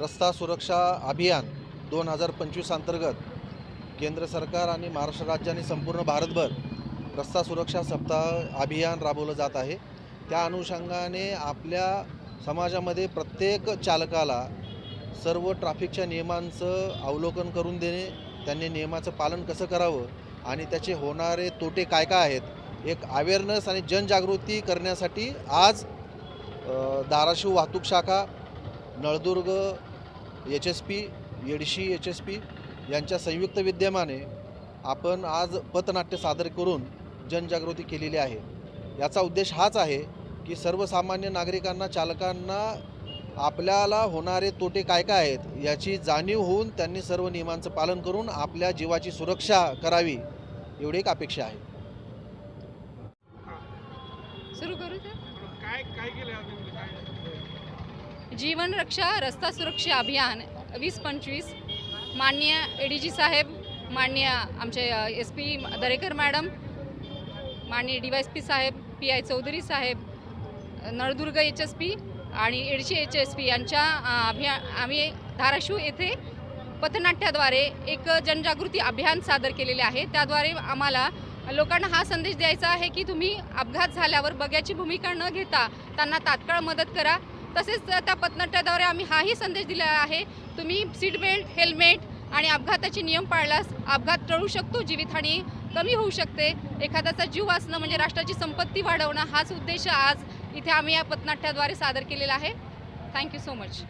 रस्ता सुरक्षा अभियान 2025 अंतर्गत केंद्र सरकार आणि महाराष्ट्र राज्य आणि संपूर्ण भारतभर रस्ता सुरक्षा सप्ताह अभियान राबवलं जात आहे। त्या अनुषंगाने आपल्या समाजामध्ये प्रत्येक चालकाला सर्व ट्रॅफिकच्या नियमांचं अवलोकन करून देणे, त्यांनी नियमाचं पालन कसं करावं आणि त्याचे होणारे तोटे काय काय आहेत, एक अवेअरनेस आणि जनजागृती करण्यासाठी आज धाराशिव वाहतूक शाखा, नळदुर्ग HSP, येडशी HSP यांच्या संयुक्त विद्यमाने आपण आज पथनाट्य सादर करून जनजागृती केलेली आहे। याचा उद्देश हाच आहे की सर्वसामान्य नागरिकांना, चालकांना आपल्याला होणारे तोटे काय काय आहेत याची जाणीव होऊन त्यांनी सर्व नियमांचं पालन करून आपल्या जीवाची सुरक्षा करावी, एवढी एक अपेक्षा आहे। सुरू करू सर? काय केलं जीवन रक्षा रस्ता सुरक्षा अभियान 2025 माननीय ADG साहेब, माननीय आमचे SP दरेकर मॅडम, माननीय DYSP साहेब, PI चौधरी साहेब, नळदुर्ग HSP आणि येडशी HSP यांच्या आम्ही धाराशिव येथे पथनाट्याद्वारे एक जनजागृती अभियान सादर केलेले आहे। त्याद्वारे आम्हाला लोकांना हा संदेश द्यायचा आहे की तुम्ही अपघात झाल्यावर बघ्याची भूमिका न घेता त्यांना तात्काळ मदत करा। तसेच त्या पथनाट्याद्वारे आम्ही हाही संदेश दिला आहे, तुम्ही सीट बेल्ट, हेल्मेट आणि अपघाताचे नियम पाळल्यास अपघात टळू शकतो, जीवितहानी कमी होऊ शकते। एखाद्याचा जीव वाचणं म्हणजे राष्ट्राची संपत्ती वाढवणं हाच उद्देश आज इथे आम्ही या पथनाट्याद्वारे सादर केलेला आहे। Thank you so much.